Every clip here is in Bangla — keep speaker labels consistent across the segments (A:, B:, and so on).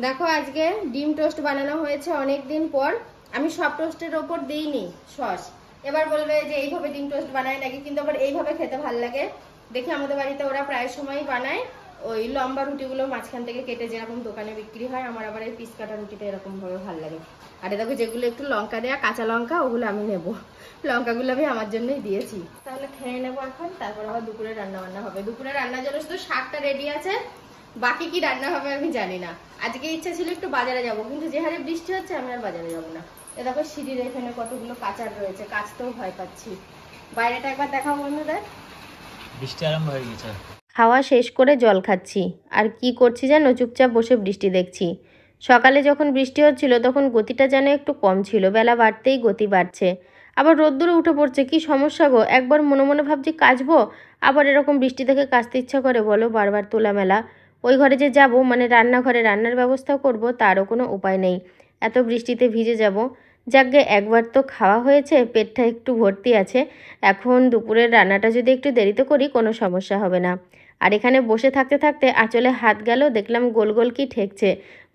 A: দেখো আজকে ডিম টোস্ট বানানো হয়েছে অনেক দিন পর। আমি সব টোস্টের ওপর দিইনি সস। এবার বলবে যে এইভাবে ডিম টোস্ট বানায় নাকি, কিন্তু আবার এইভাবে খেতে ভালো লাগে। দেখি আমাদের বাড়িতে ওরা প্রায় সময় বানায় ওই লম্বা রুটিগুলো মাঝখান থেকে কেটে যেরকম দোকানে বিক্রি হয়, আমার আবার এই পিস কাটা রুটিটা এরকম ভাবে ভালো লাগে। আর দেখো যেগুলো একটু লঙ্কা দেয়া কাঁচা লঙ্কা, ওগুলো আমি নেবো। লঙ্কাগুলো আমি আমার জন্যই দিয়েছি। তাহলে খেয়ে নেবো এখন, তারপর আবার দুপুরে রান্না বান্না হবে। দুপুরে রান্নার জন্য শুধু শাকটা রেডি আছে, বাকি কি রান্না হবে আমি জানি না। আজকে ইচ্ছা ছিল একটু বাজারে যাব, কিন্তু যে হারে বৃষ্টি হচ্ছে আমি আর বাজারে যাব না। এ দেখো সিঁড়ির এখানে কতগুলো কাঁচার রয়েছে, কাচতেও ভয় পাচ্ছি। বাইরেটা একবার দেখাও বন্ধুদের।
B: বৃষ্টি আরম্ভ হয়ে গেছে।
C: খাওয়া শেষ করে জল খাচ্ছি। আর কি করছি জানো, চুপচাপ বসে বৃষ্টি দেখছি। সকালে যখন বৃষ্টি হচ্ছিল তখন গতিটা যেন একটু কম ছিল, বেলা বাড়তেই গতি বাড়ছে। আবার রোদ্দুরে উঠে পড়ছে, কি সমস্যা গো। একবার মনে মনে ভাবছি কাচবো, আবার এরকম বৃষ্টি দেখে কাচতে ইচ্ছা করে বলো, বারবার তোলামেলা। ওই ঘরে যে যাব, মানে রান্নাঘরে রান্নার ব্যবস্থা করব, তারও কোনো উপায় নেই। এত বৃষ্টিতে ভিজে যাব। যাকগে একবার তো খাওয়া হয়েছে, পেটটা একটু ভর্তি আছে। এখন দুপুরের রান্নাটা যদি একটু দেরিতে করি কোনো সমস্যা হবে না। আর এখানে বসে থাকতে থাকতে আঁচলে হাত গেল, দেখলাম গোল গোল কি ঠেকছে।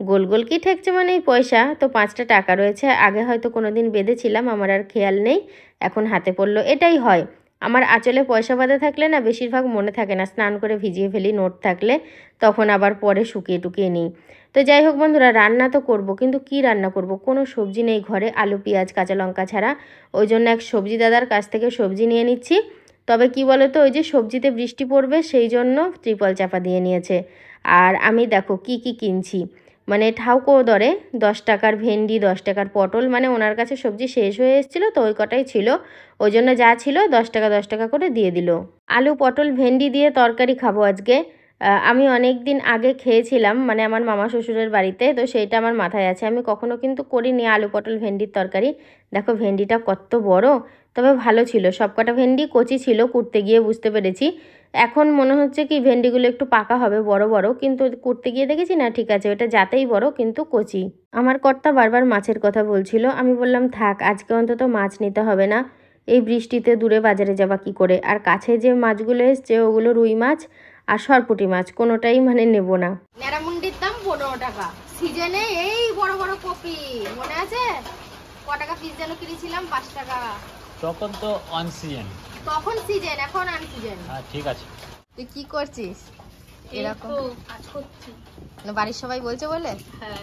C: গোল গোল কি ঠেকছে মানে এই পয়সা তো 5টা টাকা রয়েছে। আগে হয়তো কোনো দিন বেঁধেছিলাম, আমার আর খেয়াল নেই, এখন হাতে পড়লো। এটাই হয় আমার, আঁচলে পয়সা বাঁধা থাকলে না বেশিরভাগ মনে থাকে না, স্নান করে ভিজিয়ে ফেলি নোট থাকলে, তখন আবার পরে শুকিয়ে টুকিয়ে নিই। তো যাই হোক বন্ধুরা, রান্না তো করব, কিন্তু কি রান্না করব, কোনো সবজি নেই ঘরে, আলু পেঁয়াজ কাঁচা লঙ্কা ছাড়া। ওই জন্য এক সবজি দাদার কাছ থেকে সবজি নিয়ে নিচ্ছি। তবে কি বলো তো, ওই যে সবজিতে বৃষ্টি পড়বে সেই জন্য ত্রিপল চাপা দিয়ে নিয়েছে। আর আমি দেখো কি কি কিনছি, মানে ঠাউকো দরে 10 টাকার ভেন্ডি, 10 টাকার পটল, মানে ওনার কাছে সবজি শেষ হয়ে এসেছিলো তো ওই কটাই ছিল, ওই জন্য যা ছিল 10 টাকা 10 টাকা করে দিয়ে দিল। আলু পটল ভেন্ডি দিয়ে তরকারি খাবো আজকে। আমি অনেক দিন আগে খেয়েছিলাম, মানে আমার মামা শ্বশুরের বাড়িতে, তো সেইটা আমার মাথায় আছে। আমি কখনো কিন্তু করিনি আলু পটল ভেন্ডির তরকারি। দেখো ভেন্ডিটা কত বড়, তবে ভালো ছিল। সবকটা ভেন্ডি কচি ছিল, কুটতে গিয়ে বুঝতে পেরেছি। এখন মনে হচ্ছে কি ভেন্ডিগুলো একটু পাকা হবে, বড় বড়, কিন্তু কুটতে গিয়ে দেখেছি না ঠিক আছে, ওটা যাতেই বড় কিন্তু কচি। আমার কর্তা বারবার মাছের কথা বলছিল, আমি বললাম থাক আজকে অন্তত মাছ নিতে হবে না, এই বৃষ্টিতে দূরে বাজারে যাবা কি করে। আর কাছে যে মাছগুলো এসছে ওগুলো রুই মাছ আর সরপুঁটি মাছ, কোনোটাই মানে নেব না।
A: ন্যাড়ামুন্ডির দাম 15 টাকা। সিজনে এই বড় বড় কপি মনে আছে? ক টাকা পিস যেন কিনেছিলাম? 5 টাকা।
B: তখন তো অন সিজন,
A: তখন সিজন, এখন আন সিজন।
B: হ্যাঁ ঠিক আছে।
A: তুই কি করছিস? এরকম
D: কাজ করছি।
A: না বাড়ির সবাই বলছে বলে?
D: হ্যাঁ।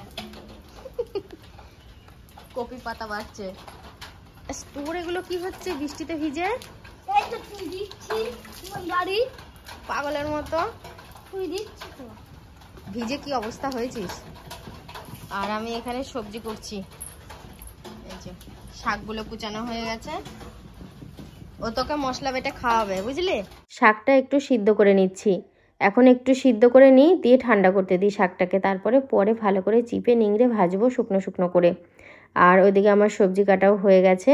A: কপি পাতা বাড়ছে। তোর এগুলো কি হচ্ছে বৃষ্টিতে ভিজে?
D: এই তো তুই দিচ্ছি তোমার গাড়ি,
A: পাগলের মতো
D: তুই দিচ্ছি তো।
A: ভিজে কি অবস্থা হয়েছিস। আর আমি এখানে সবজি করছি। এই যে শাকগুলো কুচানো হয়ে গেছে, ও তোকে মশলা বেটে খাওয়াবে বুঝলি।
C: শাকটা একটু সিদ্ধ করে নিচ্ছি, এখন একটু সিদ্ধ করে নিই, দিয়ে ঠান্ডা করতে দিই শাকটাকে, তারপরে পরে ভালো করে চিপে নিংড়ে ভাজবো শুকনো শুকনো করে। আর ওইদিকে আমার সবজি কাটাও হয়ে গেছে।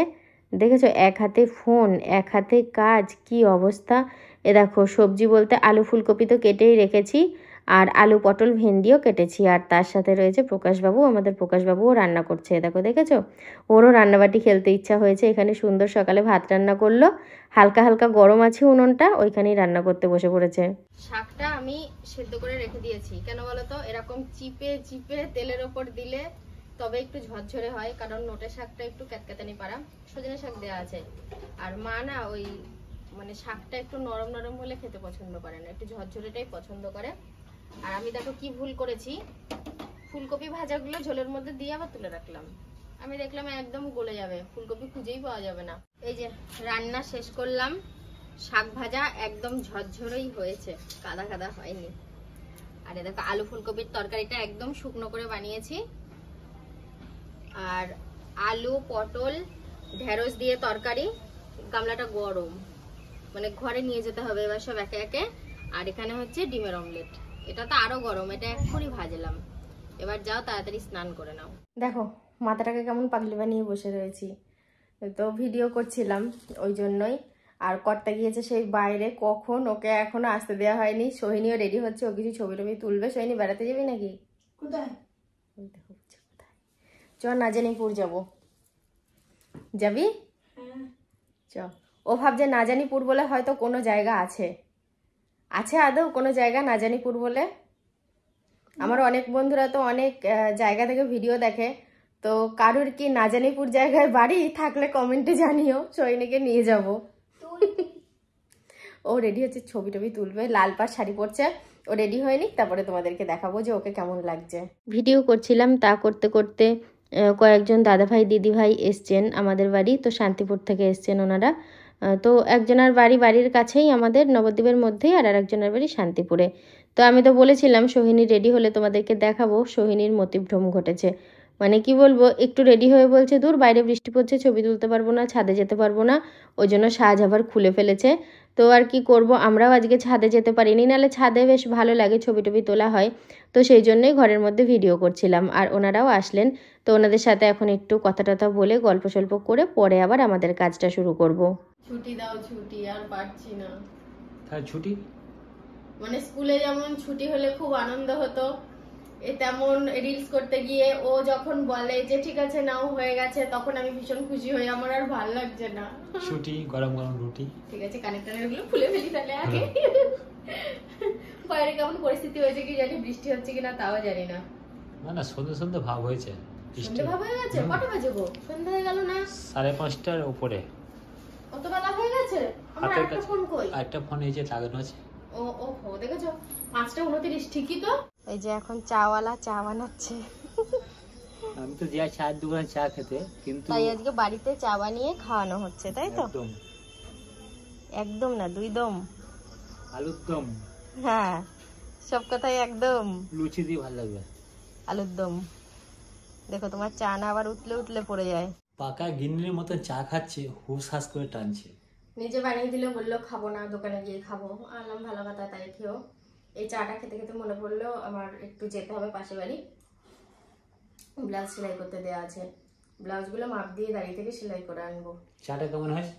C: দেখেছো, এক হাতে ফোন এক হাতে কাজ, কি অবস্থা। এ দেখো সবজি বলতে আলু ফুলকপি তো কেটেই রেখেছি, আর আলু পটল ভেন্ডিও কেটেছি, আর তার সাথে রয়েছে প্রকাশবাবু, আমাদের প্রকাশবাবুও রান্না করছে। দেখো দেখেছো, ওরও রান্নাবাটি খেলতে ইচ্ছা হয়েছে। এখানে সুন্দর সকালে ভাত রান্না করলো, হালকা হালকা গরম আছে উনুনটা, ওইখানেই রান্না করতে বসে পড়েছে।
A: শাকটা আমি সেদ্ধ করে রেখে দিয়েছি, কেন বলতো এরকম চিপে চিপে তেলের ওপর দিলে তবে একটু ঝরঝরে হয়, কারণ নোটে শাকটা একটু ক্যাতক্যাতানি পারা, সজনে শাক দেওয়া আছে। আর মা না ওই মানে শাকটা একটু নরম নরম হলে খেতে পছন্দ করে না, একটু ঝরঝরেটাই পছন্দ করে। আর আমি দেখো কি ভুল করেছি, ফুলকপি ভাজাগুলো ঝোলের মধ্যে দিয়ে আবার তুলে রাখলাম। আমি দেখলাম একদম গলে যাবে, ফুলকপি খুঁজেই পাওয়া যাবে না। এই যে রান্না শেষ করলাম, শাক ভাজা একদম ঝরঝরেই হয়েছে, কাদা কাদা হয়নি। আর দেখো আলু ফুলকপির তরকারিটা একদম শুকনো করে বানিয়েছি। আর আলু পটল ঢেঁড়স দিয়ে তরকারি, গামলাটা গরম, মানে ঘরে নিয়ে যেতে হবে এবার সব একে একে। আর এখানে হচ্ছে ডিমের অমলেট, এটা তো আরো গরম, এটা এক্ষুনি ভাজলাম। এবার যাও তাড়াতাড়ি স্নান করে নাও। দেখো মাথাটাকে কেমন পাগলি বানিয়ে বসে রয়েছি, তো ভিডিও করছিলাম ওই জন্যই। আর কর্তা গিয়েছে সেই বাইরে, কখন, ওকে এখনো আসতে দেওয়া হয়নি। সোহিনীও রেডি হচ্ছে, ও কিছু ছবি টবি তুলবে। সোহিনী বেড়াতে যাবি নাকি?
D: কোথায়?
A: চ নাজানিপুর যাবো, যাবি?
D: হ্যাঁ।
A: চ। ও ভাবছে নাজানিপুর বলে হয়তো কোনো জায়গা আছে, আছে আদৌ কোনো জায়গা নাজানিপুর বলে? আমার অনেক বন্ধুরা তো অনেক জায়গা থেকে ভিডিও দেখে, তো কারোর কি নাজানিপুর জায়গায় বাড়ি থাকলে কমেন্টে জানিও, সৈনিকে নিয়ে যাব। ও রেডি হচ্ছে, ছবি টবি তুলবে, লাল পাড় শাড়ি পরছে, ও রেডি হয়নি, তারপরে তোমাদেরকে দেখাবো যে ওকে কেমন লাগছে।
C: ভিডিও করছিলাম, তা করতে করতে কয়েকজন দাদাভাই দিদিভাই এসছেন আমাদের বাড়ি, তো শান্তিপুর থেকে এসছেন ওনারা। তো একজনের বাড়ির কাছেই আমাদের নবদ্বীপের মধ্যেই, আর একজনের বাড়ি শান্তিপুরে। তো আমি তো বলেছিলাম সোহিনী রেডি হলে তোমাদেরকে দেখাবো। সোহিনীর মতিভ্রম ঘটেছে, মানে কি বলবো, একটু রেডি হয়ে বলছে দূর বাইরে বৃষ্টি পড়ছে, ছবি তুলতে পারবো না, ছাদে যেতে পারবো না, ওই জন্য সাজ আবার খুলে ফেলেছে। তো আর কি করব, আমরাও আজকে ছাদে যেতে পারিনি, নাহলে ছাদে বেশ ভালো লাগে, ছবি টবি তোলা হয়। তো সেই জন্যই ঘরের মধ্যে ভিডিও করছিলাম, আর ওনারাও আসলেন। তো ওনাদের সাথে এখন একটু কথা টথা বলে গল্প সল্প করে পরে আবার আমাদের কাজটা শুরু করব।
A: ছুটি দাও ছুটি, আর পারছি না।
B: তাহলে ছুটি
A: মানে স্কুলে যেমন ছুটি হলে খুব আনন্দ হতো, তেমন রিলস করতে গিয়ে ও যখন বলে যে ঠিক আছে নাও হয়ে গেছে, তখন আমি ভীষণ খুশি হই, আমার আর ভাল লাগছে না।
B: ছুটি, গরম গরম রুটি।
A: ঠিক আছে, কানেক্টরের গুলো খুলে ফেলি তাহলে আগে। বাইরে কেমন পরিস্থিতি হয়েছে কি জানি, বৃষ্টি হচ্ছে কিনা তাও জানি না।
B: না না, সন্ধ্যে সন্ধ্যে ভাব হয়েছে,
A: সন্ধ্যে ভাব হয়ে গেছে? কটা বাজে গো? সন্ধ্যা হয়ে গেল না?
B: 5:30টার উপরে।
A: অত বেলা হয়ে গেছে? আমার
B: হাতের
A: একটা
B: কাছে
A: ফোন কই?
B: একটা ফোন এই যে লাগানো আছে।
A: ও দেখেছো, 5:29 ঠিকই তো। এই যে এখন চাওয়ালা চা বানাচ্ছে।
B: আমি তো যাই চায়ের দোকানে চা খেতে, কিন্তু
A: তাই আজকে বাড়িতে চা বানিয়ে খাওয়ানো হচ্ছে, তাই তো?
B: একদম
A: একদম না, 2 দম।
B: আলুর দম,
A: হ্যাঁ সব কথাই একদম।
B: লুচি দিয়ে ভালো লাগবে।
A: আলুর দম। দেখো তোমার চা না আবার উতলে পড়ে যায়।
B: পাকা গিন্নির মতো চা খাচ্ছে, হুস হাস করে টানছে।
A: নিজে বানিয়ে দিলে বললো খাবো না, দোকানে গিয়ে খাবো। আনলাম ভালো কথা, তাই খেও। এই চাটা খেতে খেতে মনে পড়লো আমার একটু যেতে হবে পাশে বাড়ি, ব্লাউজ সেলাই করতে দেওয়া আছে। ব্লাউজগুলো মাপ দিয়ে দাঁড়িয়ে থেকে সেলাই করে আনবো।
B: চাটা কেমন হয়েছে?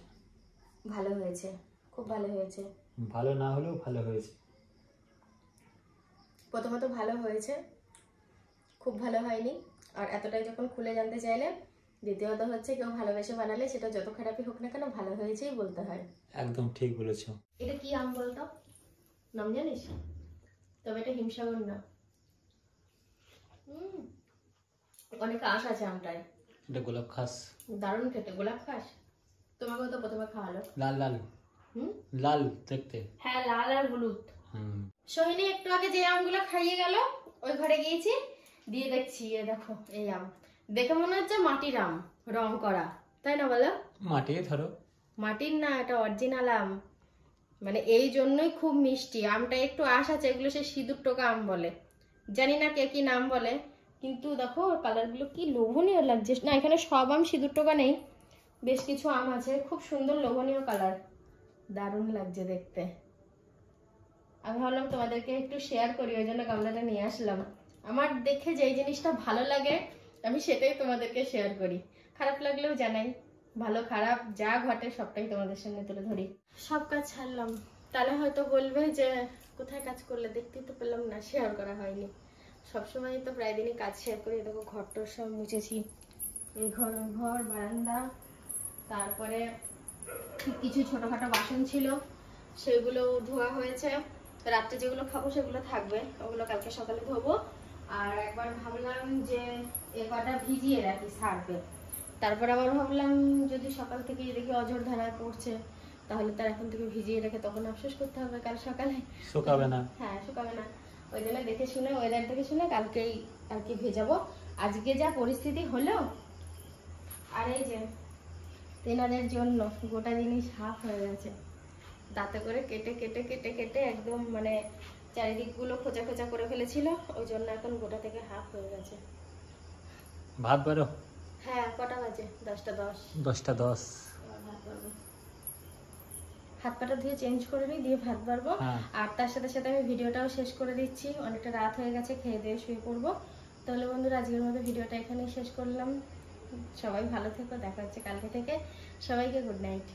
A: ভালো হয়েছে, খুব ভালো হয়েছে।
B: ভালো না হলেও ভালো হয়েছে।
A: প্রথমত ভালো হয়েছে, খুব ভালো হয়নি। আর এতটাই যখন খুলে জানতে চাইলে, দ্বিতীয়ত হচ্ছে কেউ ভালোবেসে বানালে সেটা যত খারাপই হোক না কেন ভালো হয়েছেই বলতে হয়।
B: একদম ঠিক বলেছো।
A: এটা কি আম বলতো, নাম জানিস? তবে এটা হিমসাগর না। অনেক আঁশ আছে আমটায়।
B: এটা গোলাপ খাস,
A: দারুণ খেতে। গোলাপ খাস? তোমাকেও তো প্রথমে খাওয়ালো।
B: লাল লাল, লাল দেখতে।
A: হ্যাঁ লাল আর হলুদ।
B: হুম।
A: সোহিনী একটু আগে যে আমগুলো খাইয়ে গেল, ওই ঘরে গিয়েছি, দিয়ে দেখছি এ দেখো এই আম। দেখে মনে হচ্ছে মাটির আম, রং করা, তাই না বলো?
B: মাটি ধরো।
A: মাটির না, এটা অরিজিনাল আম। মানে এই জন্যই খুব মিষ্টি। আমটা একটু আঁশ আছে, এগুলো সে সিঁদুর টোকা আম বলে, জানি না কে কি নাম বলে। কিন্তু দেখো কালারগুলো কি লোভনীয় লাগছে। না এখানে সব আম সিঁদুর টোকা নেই, বেশ কিছু আম আছে, খুব সুন্দর লোভনীয় কালার, দারুণ লাগছে দেখতে। আমি ভাবলাম তোমাদেরকে একটু শেয়ার করি, ওই জন্য গামলাটা নিয়ে আসলাম। আমার দেখে যেই জিনিসটা ভালো লাগে আমি সেটাই তোমাদেরকে শেয়ার করি, খারাপ লাগলেও জানাই। ভালো খারাপ যা ঘটে সবটাই তোমাদের সামনে তুলে ধরি। সব কাজ ছাড়লাম, তাহলে হয়তো বলবে যে কোথায় কাজ করলে, দেখতেই তো পেলাম না, শেয়ার করা হয়নি। সবসময় তো প্রায় দিনই কাজ শেয়ার করি। দেখো ঘরটার সব মুছেছি, এই ঘর ওই ঘর, বারান্দা, তারপরে কিছু ছোটখাটো বাসন ছিল সেগুলো ধোয়া হয়েছে। রাত্রে যেগুলো খাবো সেগুলো থাকবে, ওগুলো কালকে সকালে ধোবো। আর একবার ভাবলাম যে এ কটা ভিজিয়ে রাখি সারবে, তারপর আবার ভাবলাম যদি সকাল থেকে দেখি অঝোর ধারায় পড়ছে, তাহলে তার এখন থেকে ভিজিয়ে রেখে তখন আফসোস করতে হবে কাল সকালে।
B: শুকাবে না।
A: হ্যাঁ শুকাবে না, ওই জন্য দেখে শুনে, ওয়েদার দেখে শুনে কালকেই আর কি ভেজাবো। আজকে যা পরিস্থিতি হলো, আর এই যে তেনাদের জন্য গোটা জিনিস হাফ হয়ে গেছে, দাঁতে করে কেটে কেটে কেটে কেটে একদম মানে চারিদিকগুলো খোঁচা খোঁচা করে ফেলেছিল, ওই জন্য এখন গোটা থেকে হাফ হয়ে গেছে।
B: ভাত বারো?
A: হ্যাঁ কটা বাজে? 10:10।
B: 10:10।
A: ভাত বাড়বো, হাত পাটা ধুয়ে চেঞ্জ করে নিই, দিয়ে ভাত বাড়বো। আর তার সাথে সাথে আমি ভিডিওটাও শেষ করে দিচ্ছি, অনেকটা রাত হয়ে গেছে, খেয়ে দিয়ে শুয়ে পড়বো। তাহলে বন্ধুরা আজকের মতো ভিডিওটা এখানেই শেষ করলাম। সবাই ভালো থেকো, দেখা হচ্ছে কালকে থেকে। সবাইকে গুড নাইট।